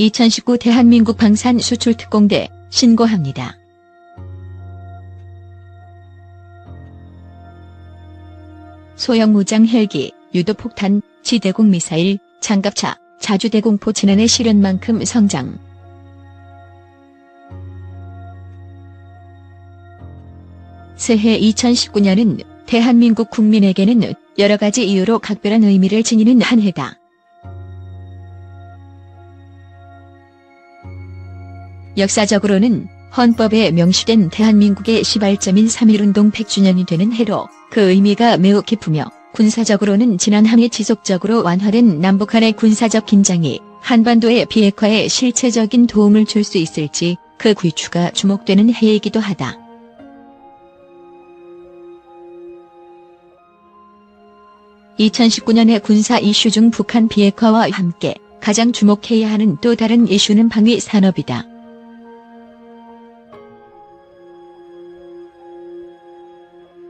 2019 대한민국 방산 수출 특공대 신고합니다. 소형 무장 헬기, 유도폭탄, 지대공 미사일, 장갑차, 자주대공포 지난해 실현만큼 성장. 새해 2019년은 대한민국 국민에게는 여러 가지 이유로 각별한 의미를 지니는 한 해다. 역사적으로는 헌법에 명시된 대한민국의 시발점인 3.1운동 100주년이 되는 해로 그 의미가 매우 깊으며, 군사적으로는 지난 한 해 지속적으로 완화된 남북한의 군사적 긴장이 한반도의 비핵화에 실체적인 도움을 줄 수 있을지 그 귀추가 주목되는 해이기도 하다. (2019년의) 군사 이슈 중 북한 비핵화와 함께 가장 주목해야 하는 또 다른 이슈는 방위 산업이다.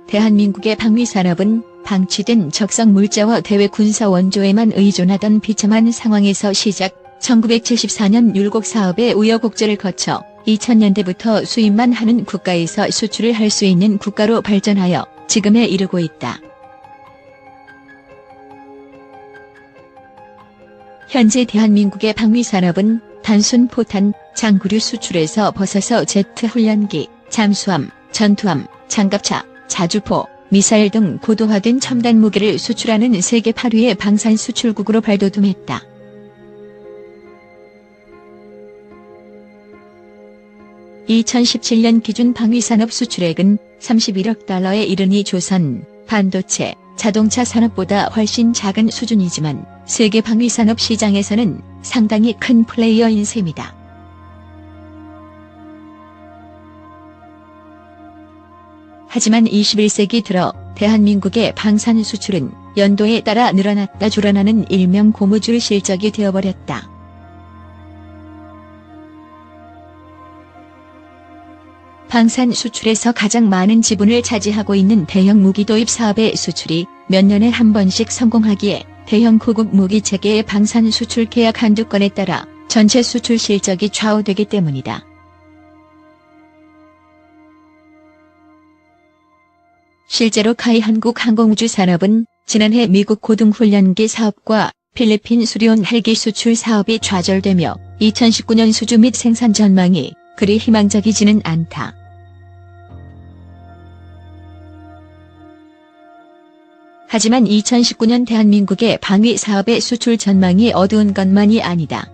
대한민국의 방위 산업은 방치된 적성 물자와 대외 군사 원조에만 의존하던 비참한 상황에서 시작, 1974년 율곡 사업의 우여곡절을 거쳐 2000년대부터 수입만 하는 국가에서 수출을 할 수 있는 국가로 발전하여 지금에 이르고 있다. 현재 대한민국의 방위 산업은 단순 포탄, 장구류 수출에서 벗어서 제트 훈련기, 잠수함, 전투함, 장갑차, 자주포, 미사일 등 고도화된 첨단 무기를 수출하는 세계 8위의 방산 수출국으로 발돋움했다. (2017년) 기준 방위산업 수출액은 31억 달러에 이르니 조선, 반도체, 자동차 산업보다 훨씬 작은 수준이지만 세계 방위산업 시장에서는 상당히 큰 플레이어인 셈이다. 하지만 21세기 들어 대한민국의 방산 수출은 연도에 따라 늘어났다 줄어나는 일명 고무줄 실적이 되어버렸다. 방산 수출에서 가장 많은 지분을 차지하고 있는 대형 무기 도입 사업의 수출이 몇 년에 한 번씩 성공하기에 대형 고급 무기 체계의 방산 수출 계약 한두 건에 따라 전체 수출 실적이 좌우되기 때문이다. 실제로 카이 한국항공우주산업은 지난해 미국 고등훈련기 사업과 필리핀 수리온 헬기 수출 사업이 좌절되며 2019년 수주 및 생산 전망이 그리 희망적이지는 않다. 하지만 2019년 대한민국의 방위 사업의 수출 전망이 어두운 것만이 아니다.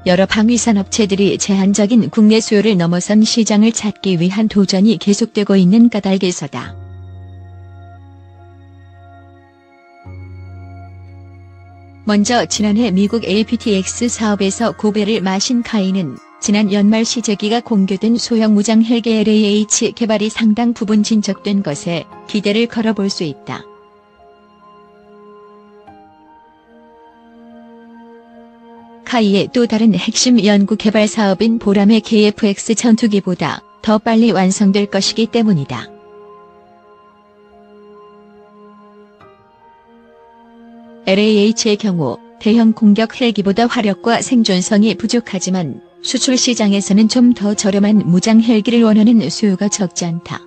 여러 방위산 업체들이 제한적인 국내 수요를 넘어선 시장을 찾기 위한 도전이 계속되고 있는 까닭에서다. 먼저 지난해 미국 APTX 사업에서 고배를 마신 카이는 지난 연말 시제기가 공개된 소형 무장 헬기 LAH 개발이 상당 부분 진척된 것에 기대를 걸어볼 수 있다. 카이의 또 다른 핵심 연구 개발 사업인 보람의 KF-X 전투기보다 더 빨리 완성될 것이기 때문이다. LAH의 경우 대형 공격 헬기보다 화력과 생존성이 부족하지만 수출 시장에서는 좀 더 저렴한 무장 헬기를 원하는 수요가 적지 않다.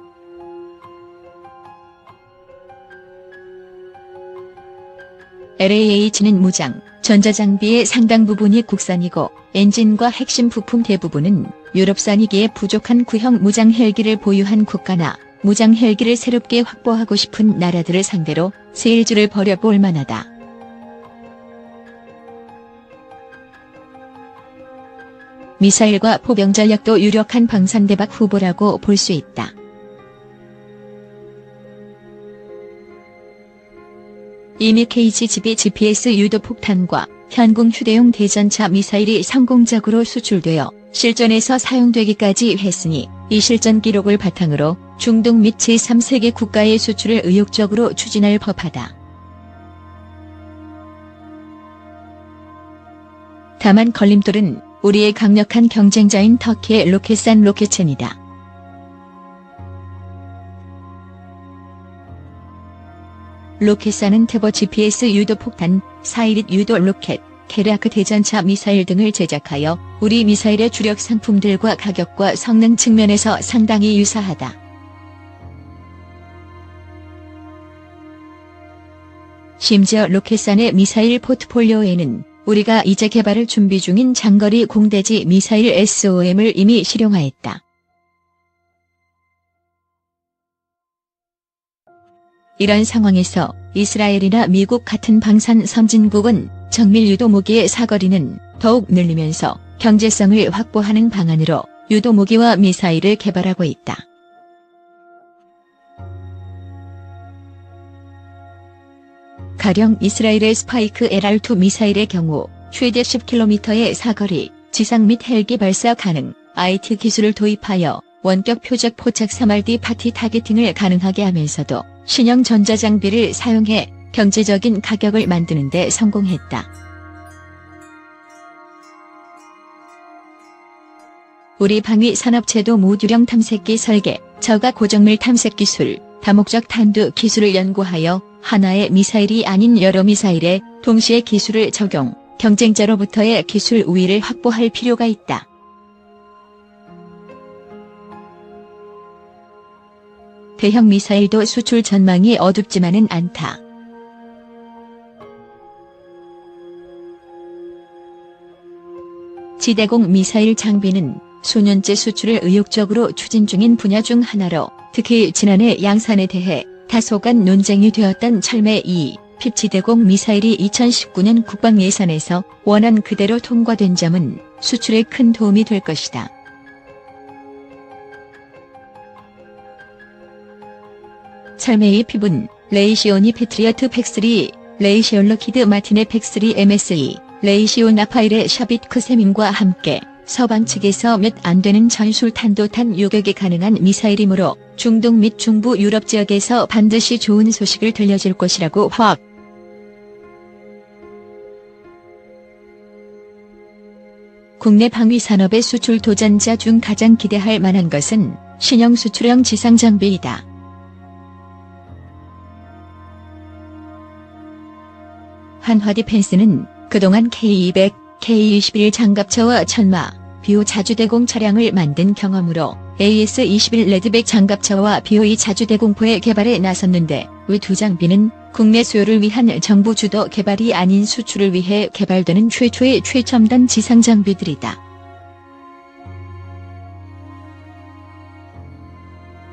LAH는 무장, 전자장비의 상당 부분이 국산이고 엔진과 핵심 부품 대부분은 유럽산이기에 부족한 구형 무장 헬기를 보유한 국가나 무장 헬기를 새롭게 확보하고 싶은 나라들을 상대로 세일즈를 벌여볼 만하다. 미사일과 포병 전략도 유력한 방산대박 후보라고 볼 수 있다. 이미 KGB GPS 유도폭탄과 현궁 휴대용 대전차 미사일이 성공적으로 수출되어 실전에서 사용되기까지 했으니 이 실전 기록을 바탕으로 중동 및 제3세계 국가의 수출을 의욕적으로 추진할 법하다. 다만 걸림돌은 우리의 강력한 경쟁자인 터키의 로켓산 로켓사는 터보 GPS 유도 폭탄, 4.12 유도 로켓, 케라크 대전차 미사일 등을 제작하여 우리 미사일의 주력 상품들과 가격과 성능 측면에서 상당히 유사하다. 심지어 로켓산의 미사일 포트폴리오에는 우리가 이제 개발을 준비 중인 장거리 공대지 미사일 SOM을 이미 실용화했다. 이런 상황에서 이스라엘이나 미국 같은 방산 선진국은 정밀 유도 무기의 사거리는 더욱 늘리면서 경제성을 확보하는 방안으로 유도 무기와 미사일을 개발하고 있다. 가령 이스라엘의 스파이크 LR2 미사일의 경우 최대 10km의 사거리, 지상 및 헬기 발사 가능, IT 기술을 도입하여 원격 표적 포착 3RD 파티 타겟팅을 가능하게 하면서도 신형 전자장비를 사용해 경제적인 가격을 만드는 데 성공했다. 우리 방위 산업체도 모듈형 탐색기 설계, 저가 고정밀 탐색 기술, 다목적 탄두 기술을 연구하여 하나의 미사일이 아닌 여러 미사일에 동시에 기술을 적용, 경쟁자로부터의 기술 우위를 확보할 필요가 있다. 대형 미사일도 수출 전망이 어둡지만은 않다. 지대공 미사일 장비는 수년째 수출을 의욕적으로 추진 중인 분야 중 하나로 특히 지난해 양산에 대해 다소간 논쟁이 되었던 철매 2, 핍 지대공 미사일이 2019년 국방 예산에서 원안 그대로 통과된 점은 수출에 큰 도움이 될 것이다. 철매의 핍은 레이시오니 패트리어트 팩3, 레이시온 럭히드 마틴의 팩3 MSE, 레이시온 라파일의 샤빗크 세민과 함께 서방 측에서 몇 안 되는 전술 탄도탄 요격이 가능한 미사일이므로 중동 및 중부 유럽 지역에서 반드시 좋은 소식을 들려줄 것이라고 확. 국내 방위 산업의 수출 도전자 중 가장 기대할 만한 것은 신형 수출형 지상 장비이다. 한화 디펜스는 그동안 K200, K21 장갑차와 천마, BO 자주대공 차량을 만든 경험으로 AS-21 레드백 장갑차와 BO2 자주대공포의 개발에 나섰는데 이 두 장비는 국내 수요를 위한 정부 주도 개발이 아닌 수출을 위해 개발되는 최초의 최첨단 지상 장비들이다.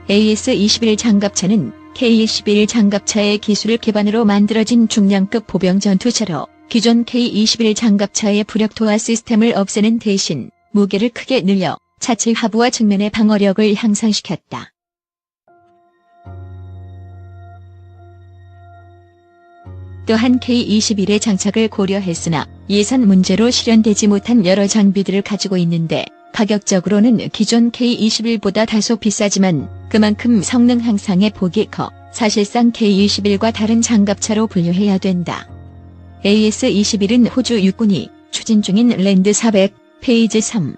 AS-21 장갑차는 K-21 장갑차의 기술을 기반으로 만들어진 중량급 보병 전투차로 기존 K-21 장갑차의 부력토화 시스템을 없애는 대신 무게를 크게 늘려 차체 하부와 측면의 방어력을 향상시켰다. 또한 K-21의 장착을 고려했으나 예산 문제로 실현되지 못한 여러 장비들을 가지고 있는데 가격적으로는 기존 K-21보다 다소 비싸지만 그만큼 성능 향상의 폭이 커 사실상 K-21과 다른 장갑차로 분류해야 된다. AS-21은 호주 육군이 추진 중인 랜드 400, 페이즈 3.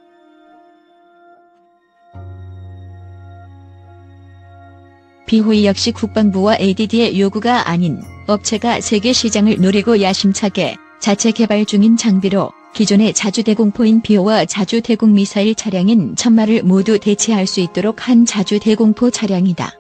BOE 역시 국방부와 ADD의 요구가 아닌 업체가 세계 시장을 노리고 야심차게 자체 개발 중인 장비로 기존의 자주대공포인 BO와 자주대공 미사일 차량인 천마를 모두 대체할 수 있도록 한 자주대공포 차량이다.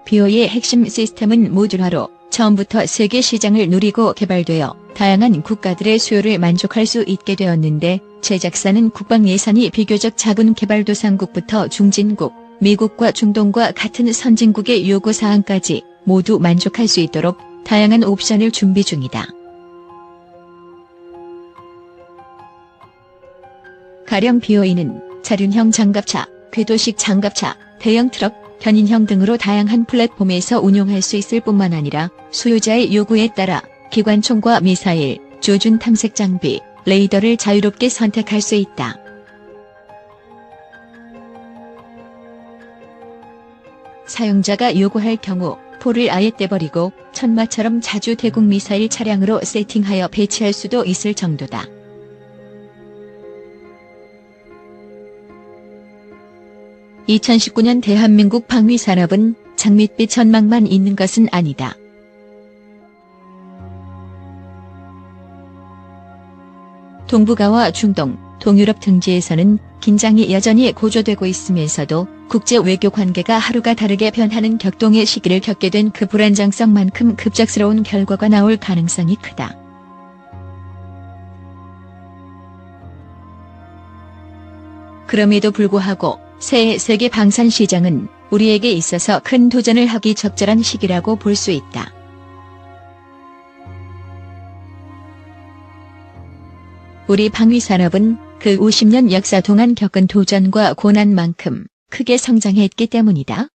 BO의 핵심 시스템은 모듈화로 처음부터 세계 시장을 노리고 개발되어 다양한 국가들의 수요를 만족할 수 있게 되었는데 제작사는 국방 예산이 비교적 작은 개발도상국부터 중진국, 미국과 중동과 같은 선진국의 요구사항까지 모두 만족할 수 있도록 다양한 옵션을 준비 중이다. 가령 BOE는 자륜형 장갑차, 궤도식 장갑차, 대형 트럭, 견인형 등으로 다양한 플랫폼에서 운용할 수 있을 뿐만 아니라 수요자의 요구에 따라 기관총과 미사일, 조준 탐색 장비, 레이더를 자유롭게 선택할 수 있다. 사용자가 요구할 경우 포를 아예 떼버리고 천마처럼 자주대공 미사일 차량으로 세팅하여 배치할 수도 있을 정도다. 2019년 대한민국 방위산업은 장밋빛 전망만 있는 것은 아니다. 동북아와 중동, 동유럽 등지에서는 긴장이 여전히 고조되고 있으면서도 국제 외교 관계가 하루가 다르게 변하는 격동의 시기를 겪게 된 그 불안정성만큼 급작스러운 결과가 나올 가능성이 크다. 그럼에도 불구하고 새 세계 방산 시장은 우리에게 있어서 큰 도전을 하기 적절한 시기라고 볼 수 있다. 우리 방위산업은 그 50년 역사 동안 겪은 도전과 고난만큼 크게 성장했기 때문이다.